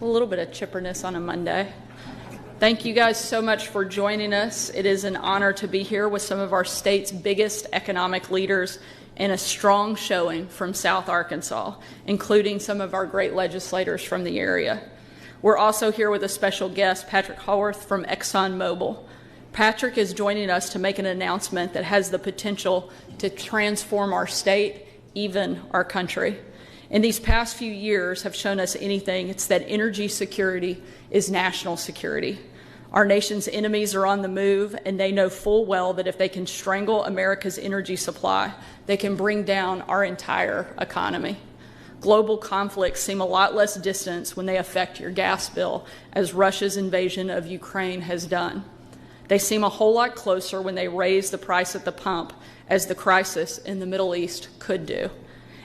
A little bit of chipperness on a Monday. Thank you guys so much for joining us. It is an honor to be here with some of our state's biggest economic leaders and a strong showing from South Arkansas, including some of our great legislators from the area. We're also here with a special guest, Patrick Haworth from ExxonMobil. Patrick is joining us to make an announcement that has the potential to transform our state, even our country. In these past few years have shown us anything, it's that energy security is national security. Our nation's enemies are on the move, and they know full well that if they can strangle America's energy supply, they can bring down our entire economy. Global conflicts seem a lot less distant when they affect your gas bill, as Russia's invasion of Ukraine has done. They seem a whole lot closer when they raise the price at the pump, as the crisis in the Middle East could do.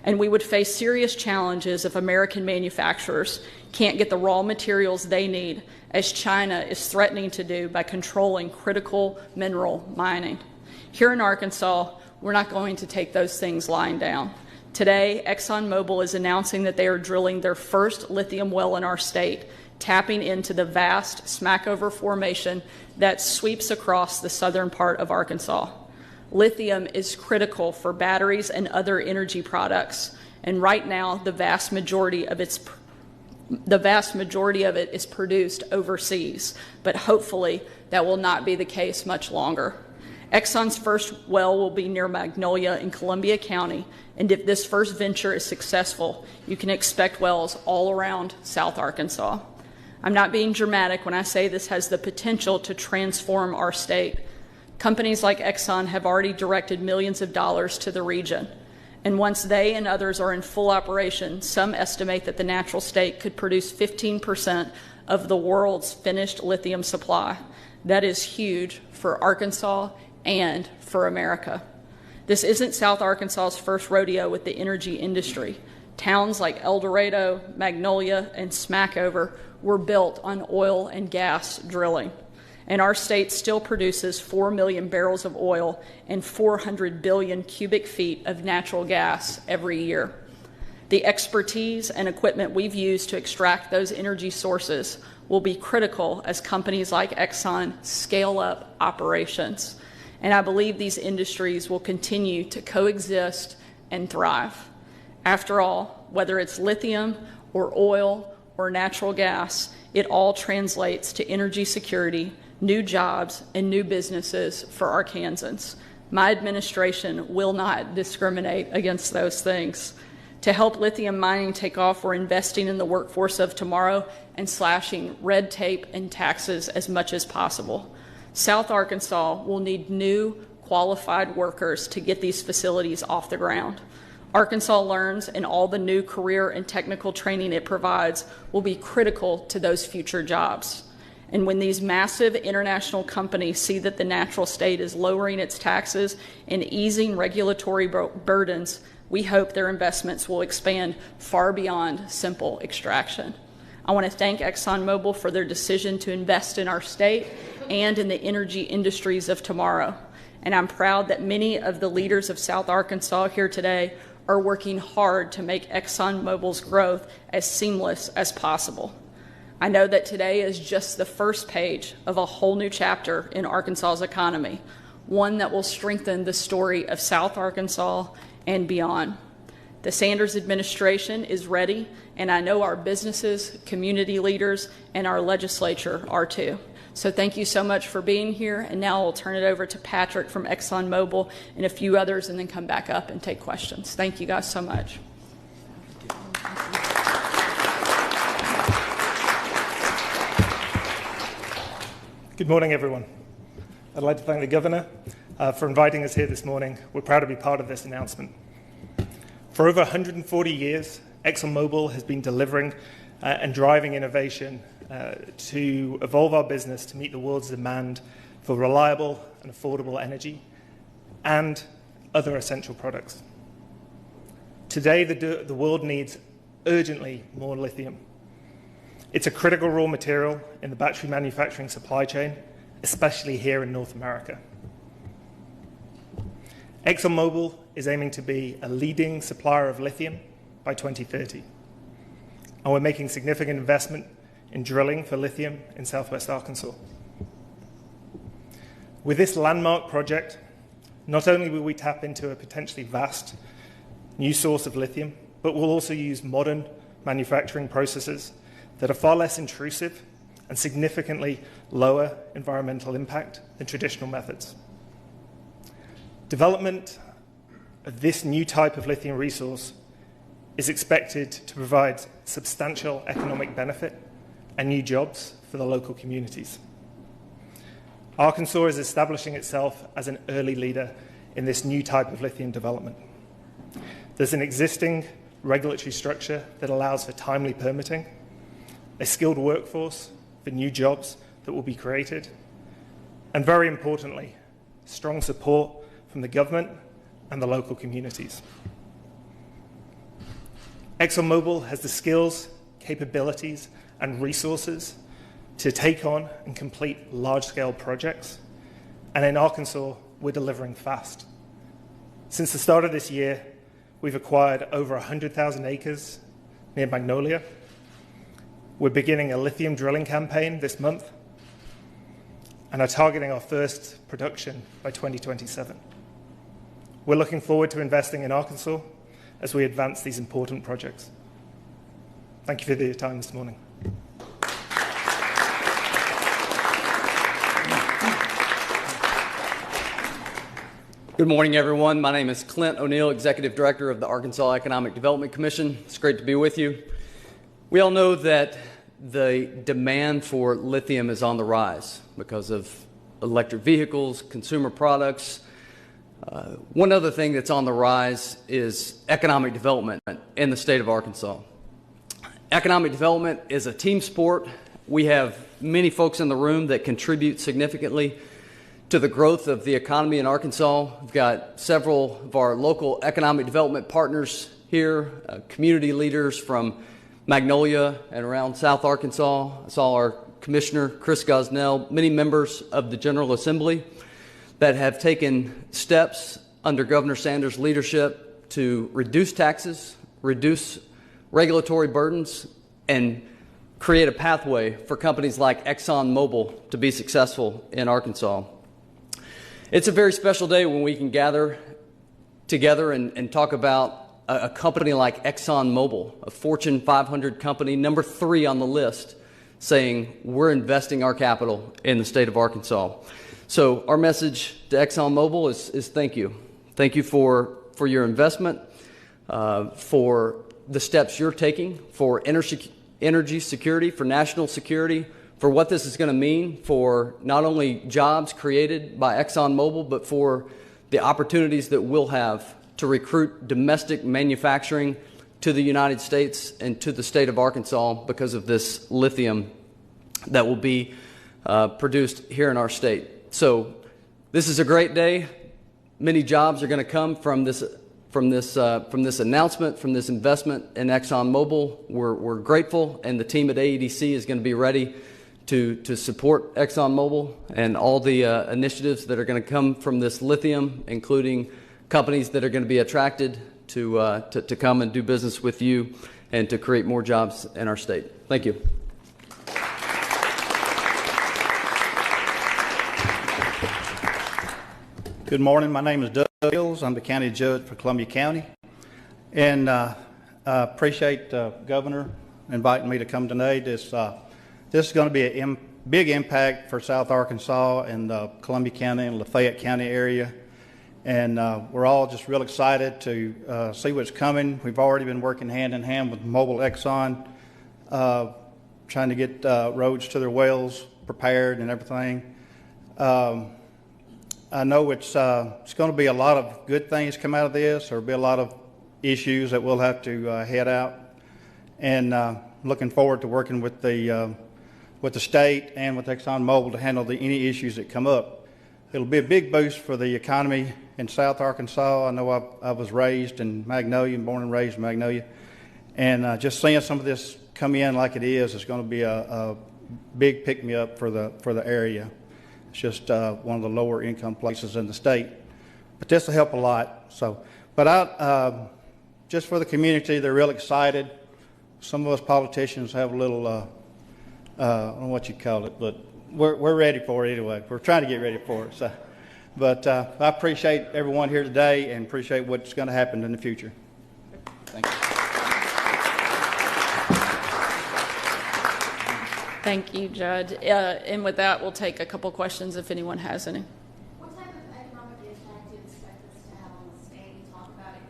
And we would face serious challenges if American manufacturers can't get the raw materials they need, as China is threatening to do by controlling critical mineral mining. Here in Arkansas, we're not going to take those things lying down. Today, ExxonMobil is announcing that they are drilling their first lithium well in our state, tapping into the vast Smackover Formation that sweeps across the southern part of Arkansas. Lithium is critical for batteries and other energy products, and right now the vast majority of it is produced overseas, but hopefully that will not be the case much longer. Exxon's first well will be near Magnolia in Columbia County, and if this first venture is successful, you can expect wells all around South Arkansas. I'm not being dramatic when I say this has the potential to transform our state. Companies like Exxon have already directed millions of dollars to the region, and once they and others are in full operation, some estimate that the natural state could produce 15% of the world's finished lithium supply. That is huge for Arkansas and for America. This isn't South Arkansas's first rodeo with the energy industry. Towns like El Dorado, Magnolia, and Smackover were built on oil and gas drilling. And our state still produces 4 million barrels of oil and 400 billion cubic feet of natural gas every year. The expertise and equipment we've used to extract those energy sources will be critical as companies like Exxon scale up operations. And I believe these industries will continue to coexist and thrive. After all, whether it's lithium or oil or natural gas, it all translates to energy security, new jobs, and new businesses for Arkansans. My administration will not discriminate against those things. To help lithium mining take off, we're investing in the workforce of tomorrow and slashing red tape and taxes as much as possible. South Arkansas will need new, qualified workers to get these facilities off the ground. Arkansas Learns and all the new career and technical training it provides will be critical to those future jobs. And when these massive international companies see that the natural state is lowering its taxes and easing regulatory burdens, we hope their investments will expand far beyond simple extraction. I want to thank ExxonMobil for their decision to invest in our state and in the energy industries of tomorrow. And I'm proud that many of the leaders of South Arkansas here today are working hard to make ExxonMobil's growth as seamless as possible. I know that today is just the first page of a whole new chapter in Arkansas's economy, one that will strengthen the story of South Arkansas and beyond. The Sanders administration is ready, and I know our businesses, community leaders, and our legislature are too. So thank you so much for being here, and now I'll turn it over to Patrick from ExxonMobil and a few others, and then come back up and take questions. Thank you guys so much. Good morning, everyone. I'd like to thank the Governor for inviting us here this morning. We're proud to be part of this announcement. For over 140 years, ExxonMobil has been delivering and driving innovation to evolve our business to meet the world's demand for reliable and affordable energy and other essential products. Today, the world needs urgently more lithium. It's a critical raw material in the battery manufacturing supply chain, especially here in North America. ExxonMobil is aiming to be a leading supplier of lithium by 2030. And we're making significant investment in drilling for lithium in southwest Arkansas. With this landmark project, not only will we tap into a potentially vast new source of lithium, but we'll also use modern manufacturing processes that are far less intrusive and significantly lower environmental impact than traditional methods. Development of this new type of lithium resource is expected to provide substantial economic benefit and new jobs for the local communities. Arkansas is establishing itself as an early leader in this new type of lithium development. There's an existing regulatory structure that allows for timely permitting, a skilled workforce for new jobs that will be created, and very importantly, strong support from the government and the local communities. ExxonMobil has the skills, capabilities, and resources to take on and complete large-scale projects, and in Arkansas, we're delivering fast. Since the start of this year, we've acquired over 100,000 acres near Magnolia. We're beginning a lithium drilling campaign this month and are targeting our first production by 2027. We're looking forward to investing in Arkansas as we advance these important projects. Thank you for your time this morning. Good morning, everyone. My name is Clint O'Neill, Executive Director of the Arkansas Economic Development Commission. It's great to be with you. We all know that the demand for lithium is on the rise because of electric vehicles, consumer products. One other thing that's on the rise is economic development in the state of Arkansas. Economic development is a team sport. We have many folks in the room that contribute significantly to the growth of the economy in Arkansas. We've got several of our local economic development partners here, community leaders from Magnolia and around South Arkansas. I saw our Commissioner, Chris Gosnell, many members of the General Assembly that have taken steps under Governor Sanders' leadership to reduce taxes, reduce regulatory burdens, and create a pathway for companies like ExxonMobil to be successful in Arkansas. It's a very special day when we can gather together and talk about a company like ExxonMobil, a Fortune 500 company, number 3 on the list, saying we're investing our capital in the state of Arkansas. So our message to ExxonMobil is thank you. Thank you for your investment, for the steps you're taking, for energy security, for national security, for what this is going to mean for not only jobs created by ExxonMobil, but for the opportunities that we'll have to recruit domestic manufacturing to the United States and to the state of Arkansas because of this lithium that will be produced here in our state. So this is a great day. Many jobs are going to come from this announcement, from this investment in ExxonMobil. We're grateful, and the team at AEDC is going to be ready to support ExxonMobil and all the initiatives that are going to come from this lithium, including companies that are going to be attracted to come and do business with you and to create more jobs in our state. Thank you. Good morning. My name is Doug Hills. I'm the county judge for Columbia County. And I appreciate the governor inviting me to come today. This is going to be a big impact for South Arkansas and Columbia County and Lafayette County area. And we're all just real excited to see what's coming. We've already been working hand in hand with Mobil Exxon, trying to get roads to their wells prepared and everything. I know it's going to be a lot of good things come out of this. There'll be a lot of issues that we'll have to head out. And looking forward to working with the state and with ExxonMobil to handle any issues that come up. It'll be a big boost for the economy in South Arkansas. I know I was raised in Magnolia, born and raised in Magnolia. And just seeing some of this come in like it is going to be a big pick-me-up for the area. It's just one of the lower income places in the state. But this will help a lot. But just for the community, they're real excited. Some of us politicians have a little I don't know what you call it, but we're ready for it anyway. We're trying to get ready for it. So, but I appreciate everyone here today and appreciate what's going to happen in the future. Thank you. Thank you, Judge. And with that, we'll take a couple questions if anyone has any. What type of economic impact do you expect this to have on the state? You talk about it,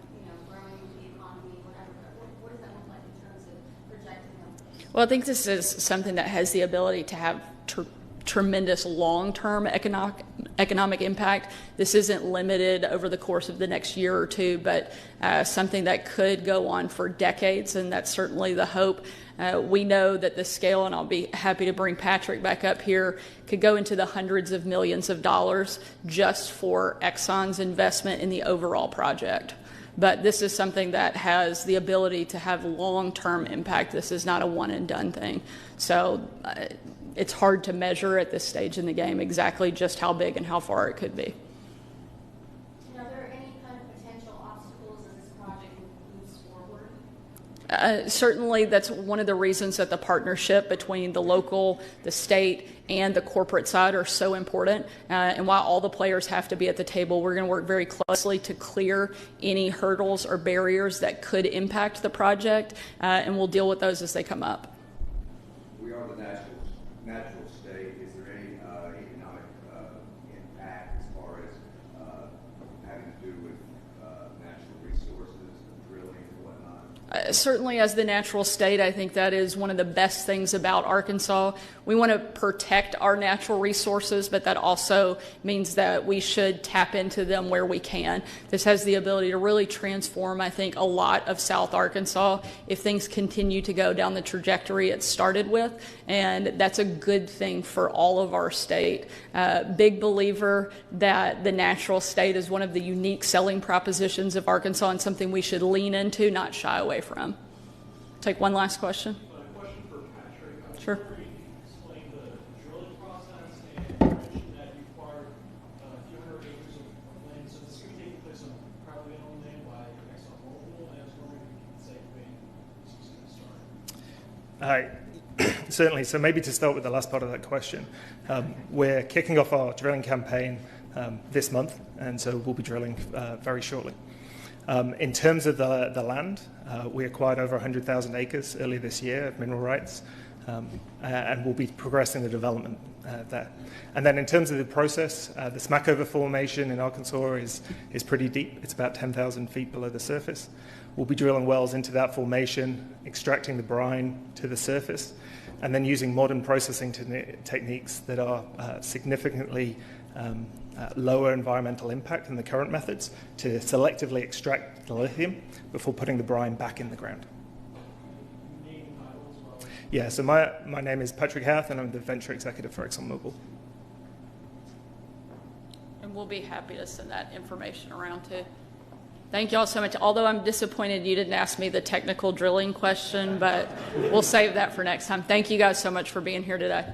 growing the economy, whatever. What does that look like in terms of projecting them? Well, I think this is something that has the ability to have tremendous long-term economic impact. This isn't limited over the course of the next year or two, but something that could go on for decades, and that's certainly the hope. We know that the scale, and I'll be happy to bring Patrick back up here, could go into the hundreds of millions of dollars just for Exxon's investment in the overall project. But this is something that has the ability to have long-term impact. This is not a one-and-done thing. So it's hard to measure at this stage in the game exactly just how big and how far it could be. Are there any kind of potential obstacles as this project moves forward? Certainly, that's one of the reasons that the partnership between the local, the state, and the corporate side are so important. And while all the players have to be at the table, we're going to work very closely to clear any hurdles or barriers that could impact the project, and we'll deal with those as they come up. We are the natural state. Is there any economic impact as far as having to do with natural resources, drilling and whatnot? Certainly, as the natural state, I think that is one of the best things about Arkansas. We want to protect our natural resources, but that also means that we should tap into them where we can. This has the ability to really transform, I think, a lot of South Arkansas if things continue to go down the trajectory it started with, and that's a good thing for all of our state. Big believer that the natural state is one of the unique selling propositions of Arkansas and something we should lean into, not shy away from. Take one last question. A question for Patrick. Sure. Explain the drilling process, and you mentioned that you acquired a few hundred acres of land. So this is going to take place on privately owned land by ExxonMobil, and I was wondering if you could say when this is going to start. Certainly. So maybe to start with the last part of that question, we're kicking off our drilling campaign this month, and so we'll be drilling very shortly. In terms of the land, we acquired over 100,000 acres earlier this year of mineral rights, and we'll be progressing the development there. And then in terms of the process, the Smackover Formation in Arkansas is pretty deep. It's about 10,000 feet below the surface. We'll be drilling wells into that formation, extracting the brine to the surface, and then using modern processing techniques that are significantly lower environmental impact than the current methods to selectively extract the lithium before putting the brine back in the ground. Yeah, so my name is Patrick Houth, and I'm the venture executive for ExxonMobil. And we'll be happy to send that information around too. Thank you all so much. Although I'm disappointed you didn't ask me the technical drilling question, but we'll save that for next time. Thank you guys so much for being here today.